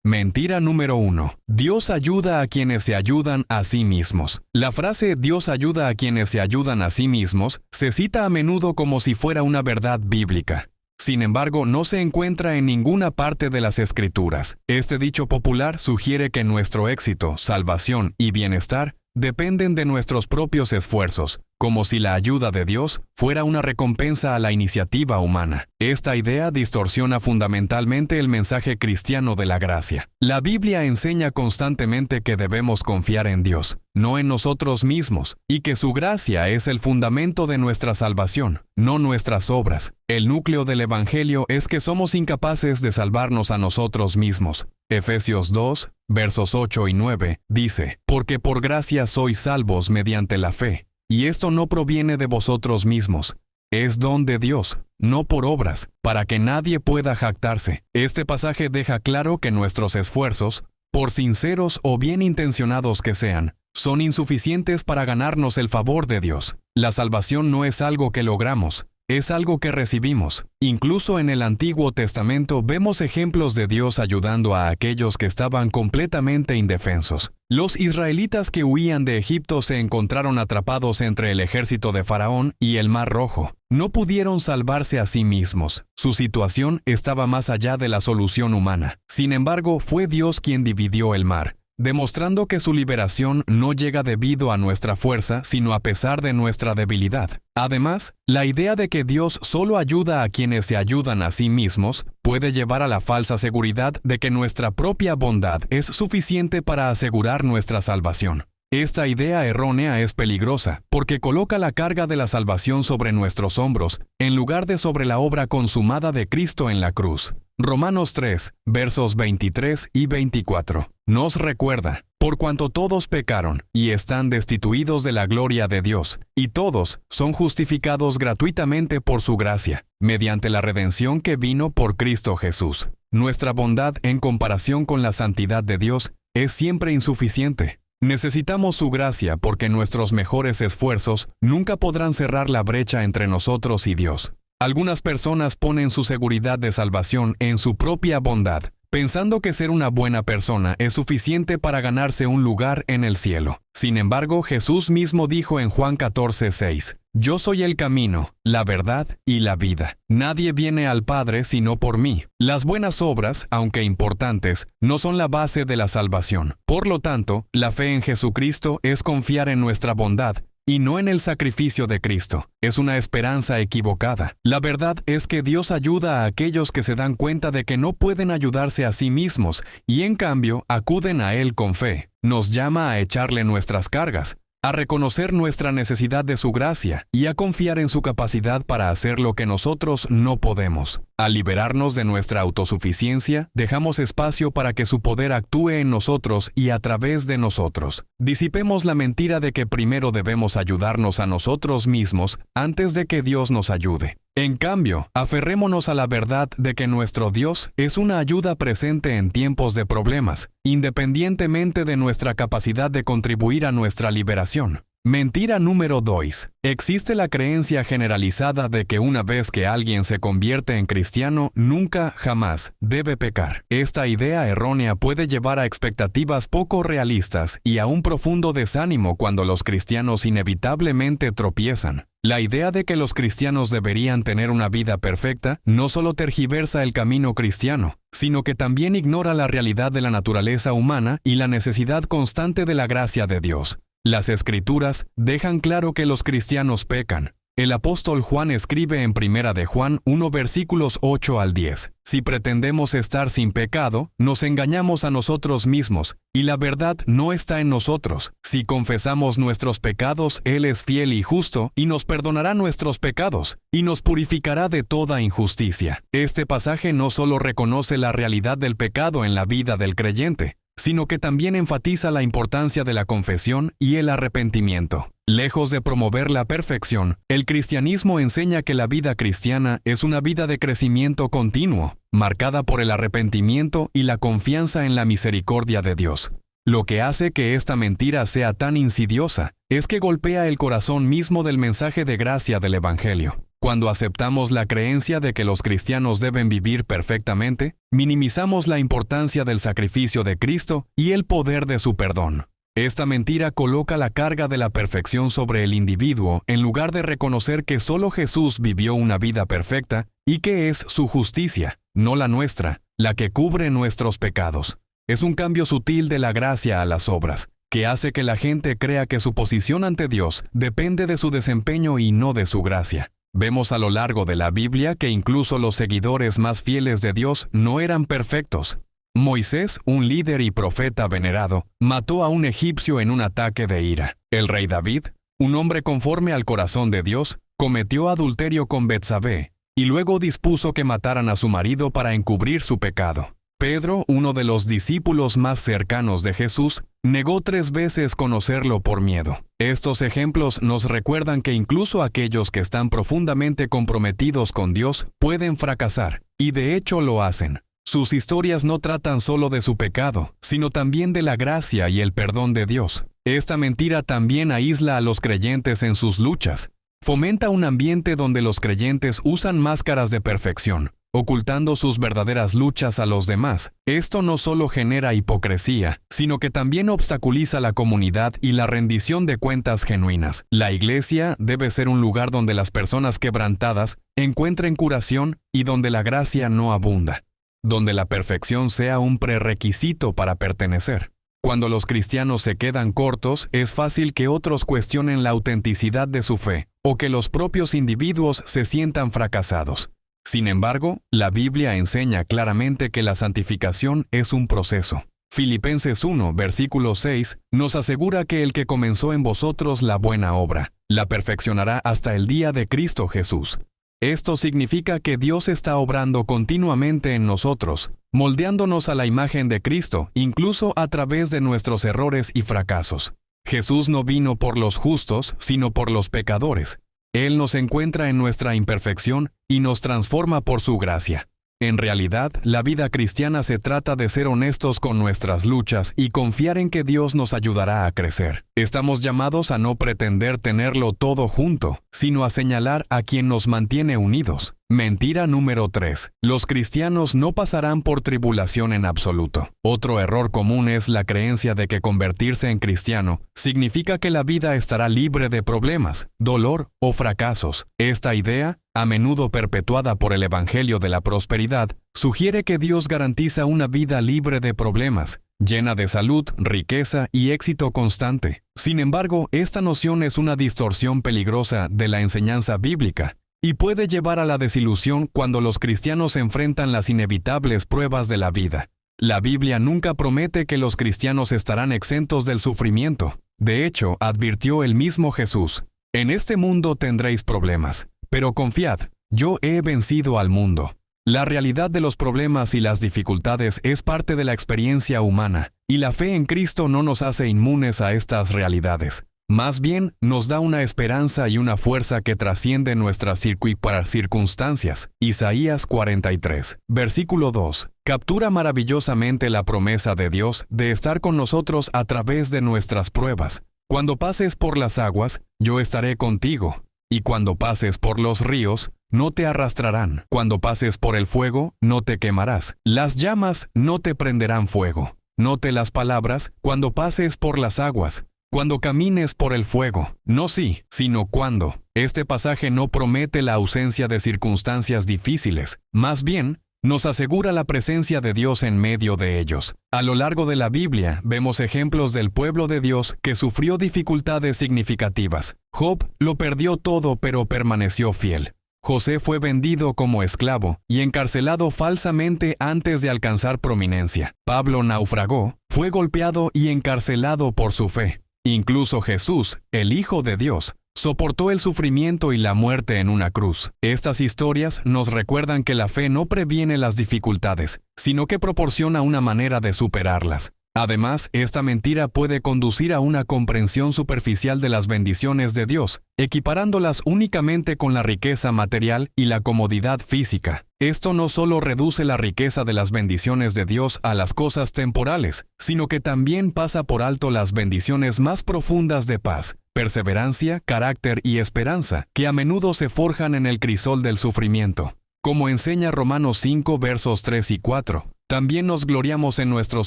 Mentira número 1. Dios ayuda a quienes se ayudan a sí mismos. La frase Dios ayuda a quienes se ayudan a sí mismos se cita a menudo como si fuera una verdad bíblica. Sin embargo, no se encuentra en ninguna parte de las Escrituras. Este dicho popular sugiere que nuestro éxito, salvación y bienestar dependen de nuestros propios esfuerzos, como si la ayuda de Dios fuera una recompensa a la iniciativa humana. Esta idea distorsiona fundamentalmente el mensaje cristiano de la gracia. La Biblia enseña constantemente que debemos confiar en Dios, no en nosotros mismos, y que su gracia es el fundamento de nuestra salvación, no nuestras obras. El núcleo del Evangelio es que somos incapaces de salvarnos a nosotros mismos. Efesios 2, versos 8 y 9, dice, «Porque por gracia sois salvos mediante la fe, y esto no proviene de vosotros mismos, es don de Dios, no por obras, para que nadie pueda jactarse». Este pasaje deja claro que nuestros esfuerzos, por sinceros o bien intencionados que sean, son insuficientes para ganarnos el favor de Dios. La salvación no es algo que logramos, es algo que recibimos. Incluso en el Antiguo Testamento vemos ejemplos de Dios ayudando a aquellos que estaban completamente indefensos. Los israelitas que huían de Egipto se encontraron atrapados entre el ejército de Faraón y el Mar Rojo. No pudieron salvarse a sí mismos. Su situación estaba más allá de la solución humana. Sin embargo, fue Dios quien dividió el mar, demostrando que su liberación no llega debido a nuestra fuerza, sino a pesar de nuestra debilidad. Además, la idea de que Dios solo ayuda a quienes se ayudan a sí mismos puede llevar a la falsa seguridad de que nuestra propia bondad es suficiente para asegurar nuestra salvación. Esta idea errónea es peligrosa porque coloca la carga de la salvación sobre nuestros hombros en lugar de sobre la obra consumada de Cristo en la cruz. Romanos 3, versos 23 y 24, nos recuerda, por cuanto todos pecaron y están destituidos de la gloria de Dios, y todos son justificados gratuitamente por su gracia, mediante la redención que vino por Cristo Jesús. Nuestra bondad en comparación con la santidad de Dios es siempre insuficiente. Necesitamos su gracia porque nuestros mejores esfuerzos nunca podrán cerrar la brecha entre nosotros y Dios. Algunas personas ponen su seguridad de salvación en su propia bondad, pensando que ser una buena persona es suficiente para ganarse un lugar en el cielo. Sin embargo, Jesús mismo dijo en Juan 14:6, «Yo soy el camino, la verdad y la vida. Nadie viene al Padre sino por mí». Las buenas obras, aunque importantes, no son la base de la salvación. Por lo tanto, la fe en Jesucristo es confiar en nuestra bondad, y no en el sacrificio de Cristo. Es una esperanza equivocada. La verdad es que Dios ayuda a aquellos que se dan cuenta de que no pueden ayudarse a sí mismos y en cambio acuden a Él con fe. Nos llama a echarle nuestras cargas, a reconocer nuestra necesidad de su gracia y a confiar en su capacidad para hacer lo que nosotros no podemos. Al liberarnos de nuestra autosuficiencia, dejamos espacio para que su poder actúe en nosotros y a través de nosotros. Disipemos la mentira de que primero debemos ayudarnos a nosotros mismos antes de que Dios nos ayude. En cambio, aferrémonos a la verdad de que nuestro Dios es una ayuda presente en tiempos de problemas, independientemente de nuestra capacidad de contribuir a nuestra liberación. Mentira número 2. Existe la creencia generalizada de que una vez que alguien se convierte en cristiano, nunca, jamás, debe pecar. Esta idea errónea puede llevar a expectativas poco realistas y a un profundo desánimo cuando los cristianos inevitablemente tropiezan. La idea de que los cristianos deberían tener una vida perfecta no solo tergiversa el camino cristiano, sino que también ignora la realidad de la naturaleza humana y la necesidad constante de la gracia de Dios. Las Escrituras dejan claro que los cristianos pecan. El apóstol Juan escribe en 1 de Juan 1 versículos 8 al 10. Si pretendemos estar sin pecado, nos engañamos a nosotros mismos, y la verdad no está en nosotros. Si confesamos nuestros pecados, Él es fiel y justo, y nos perdonará nuestros pecados, y nos purificará de toda injusticia. Este pasaje no solo reconoce la realidad del pecado en la vida del creyente, sino que también enfatiza la importancia de la confesión y el arrepentimiento. Lejos de promover la perfección, el cristianismo enseña que la vida cristiana es una vida de crecimiento continuo, marcada por el arrepentimiento y la confianza en la misericordia de Dios. Lo que hace que esta mentira sea tan insidiosa es que golpea el corazón mismo del mensaje de gracia del Evangelio. Cuando aceptamos la creencia de que los cristianos deben vivir perfectamente, minimizamos la importancia del sacrificio de Cristo y el poder de su perdón. Esta mentira coloca la carga de la perfección sobre el individuo en lugar de reconocer que solo Jesús vivió una vida perfecta y que es su justicia, no la nuestra, la que cubre nuestros pecados. Es un cambio sutil de la gracia a las obras, que hace que la gente crea que su posición ante Dios depende de su desempeño y no de su gracia. Vemos a lo largo de la Biblia que incluso los seguidores más fieles de Dios no eran perfectos. Moisés, un líder y profeta venerado, mató a un egipcio en un ataque de ira. El rey David, un hombre conforme al corazón de Dios, cometió adulterio con Betsabé y luego dispuso que mataran a su marido para encubrir su pecado. Pedro, uno de los discípulos más cercanos de Jesús, negó 3 veces conocerlo por miedo. Estos ejemplos nos recuerdan que incluso aquellos que están profundamente comprometidos con Dios pueden fracasar, y de hecho lo hacen. Sus historias no tratan solo de su pecado, sino también de la gracia y el perdón de Dios. Esta mentira también aísla a los creyentes en sus luchas. Fomenta un ambiente donde los creyentes usan máscaras de perfección, ocultando sus verdaderas luchas a los demás. Esto no solo genera hipocresía, sino que también obstaculiza la comunidad y la rendición de cuentas genuinas. La iglesia debe ser un lugar donde las personas quebrantadas encuentren curación y donde la gracia no abunda, donde la perfección sea un prerequisito para pertenecer. Cuando los cristianos se quedan cortos, es fácil que otros cuestionen la autenticidad de su fe, o que los propios individuos se sientan fracasados. Sin embargo, la Biblia enseña claramente que la santificación es un proceso. Filipenses 1, versículo 6, nos asegura que el que comenzó en vosotros la buena obra, la perfeccionará hasta el día de Cristo Jesús. Esto significa que Dios está obrando continuamente en nosotros, moldeándonos a la imagen de Cristo, incluso a través de nuestros errores y fracasos. Jesús no vino por los justos, sino por los pecadores. Él nos encuentra en nuestra imperfección y nos transforma por su gracia. En realidad, la vida cristiana se trata de ser honestos con nuestras luchas y confiar en que Dios nos ayudará a crecer. Estamos llamados a no pretender tenerlo todo junto, sino a señalar a quien nos mantiene unidos. Mentira número 3. Los cristianos no pasarán por tribulación en absoluto. Otro error común es la creencia de que convertirse en cristiano significa que la vida estará libre de problemas, dolor o fracasos. Esta idea, a menudo perpetuada por el Evangelio de la Prosperidad, sugiere que Dios garantiza una vida libre de problemas, llena de salud, riqueza y éxito constante. Sin embargo, esta noción es una distorsión peligrosa de la enseñanza bíblica y puede llevar a la desilusión cuando los cristianos enfrentan las inevitables pruebas de la vida. La Biblia nunca promete que los cristianos estarán exentos del sufrimiento. De hecho, advirtió el mismo Jesús: «En este mundo tendréis problemas, pero confiad, yo he vencido al mundo». La realidad de los problemas y las dificultades es parte de la experiencia humana, y la fe en Cristo no nos hace inmunes a estas realidades. Más bien, nos da una esperanza y una fuerza que trasciende nuestras circunstancias. Isaías 43, versículo 2, captura maravillosamente la promesa de Dios de estar con nosotros a través de nuestras pruebas. Cuando pases por las aguas, yo estaré contigo. Y cuando pases por los ríos, no te arrastrarán. Cuando pases por el fuego, no te quemarás. Las llamas no te prenderán fuego. Note las palabras: cuando pases por las aguas. Cuando camines por el fuego. No sí, sino cuando. Este pasaje no promete la ausencia de circunstancias difíciles. Más bien, nos asegura la presencia de Dios en medio de ellos. A lo largo de la Biblia, vemos ejemplos del pueblo de Dios que sufrió dificultades significativas. Job lo perdió todo, pero permaneció fiel. José fue vendido como esclavo y encarcelado falsamente antes de alcanzar prominencia. Pablo naufragó, fue golpeado y encarcelado por su fe. Incluso Jesús, el Hijo de Dios, soportó el sufrimiento y la muerte en una cruz. Estas historias nos recuerdan que la fe no previene las dificultades, sino que proporciona una manera de superarlas. Además, esta mentira puede conducir a una comprensión superficial de las bendiciones de Dios, equiparándolas únicamente con la riqueza material y la comodidad física. Esto no solo reduce la riqueza de las bendiciones de Dios a las cosas temporales, sino que también pasa por alto las bendiciones más profundas de paz, perseverancia, carácter y esperanza, que a menudo se forjan en el crisol del sufrimiento. Como enseña Romanos 5 versos 3 y 4. También nos gloriamos en nuestros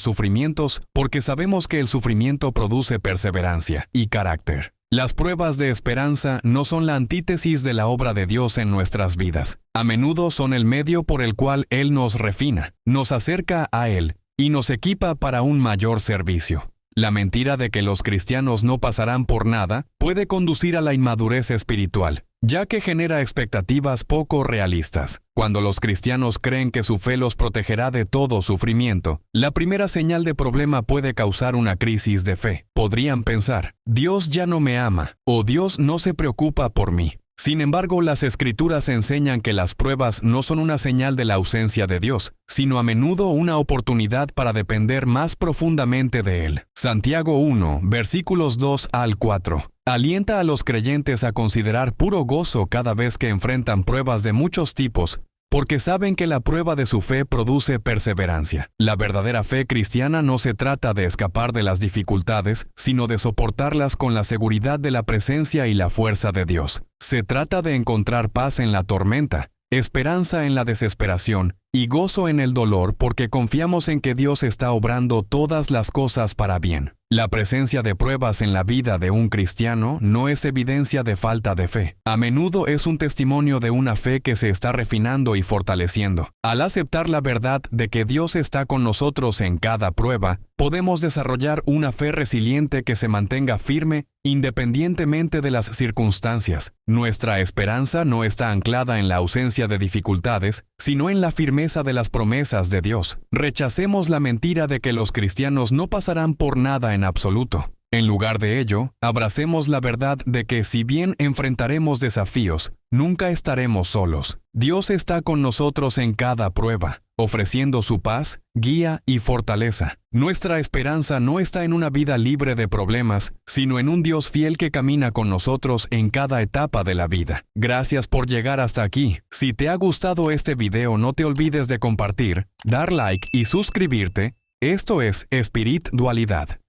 sufrimientos porque sabemos que el sufrimiento produce perseverancia y carácter. Las pruebas de esperanza no son la antítesis de la obra de Dios en nuestras vidas. A menudo son el medio por el cual Él nos refina, nos acerca a Él y nos equipa para un mayor servicio. La mentira de que los cristianos no pasarán por nada puede conducir a la inmadurez espiritual, ya que genera expectativas poco realistas. Cuando los cristianos creen que su fe los protegerá de todo sufrimiento, la primera señal de problema puede causar una crisis de fe. Podrían pensar, Dios ya no me ama, o Dios no se preocupa por mí. Sin embargo, las Escrituras enseñan que las pruebas no son una señal de la ausencia de Dios, sino a menudo una oportunidad para depender más profundamente de Él. Santiago 1, versículos 2 al 4. Alienta a los creyentes a considerar puro gozo cada vez que enfrentan pruebas de muchos tipos, porque saben que la prueba de su fe produce perseverancia. La verdadera fe cristiana no se trata de escapar de las dificultades, sino de soportarlas con la seguridad de la presencia y la fuerza de Dios. Se trata de encontrar paz en la tormenta, esperanza en la desesperación y gozo en el dolor porque confiamos en que Dios está obrando todas las cosas para bien. La presencia de pruebas en la vida de un cristiano no es evidencia de falta de fe. A menudo es un testimonio de una fe que se está refinando y fortaleciendo. Al aceptar la verdad de que Dios está con nosotros en cada prueba, podemos desarrollar una fe resiliente que se mantenga firme independientemente de las circunstancias. Nuestra esperanza no está anclada en la ausencia de dificultades, sino en la firmeza de las promesas de Dios. Rechacemos la mentira de que los cristianos no pasarán por nada en absoluto. En lugar de ello, abracemos la verdad de que si bien enfrentaremos desafíos, nunca estaremos solos. Dios está con nosotros en cada prueba, ofreciendo su paz, guía y fortaleza. Nuestra esperanza no está en una vida libre de problemas, sino en un Dios fiel que camina con nosotros en cada etapa de la vida. Gracias por llegar hasta aquí. Si te ha gustado este video, no te olvides de compartir, dar like y suscribirte. Esto es Espiritualidad.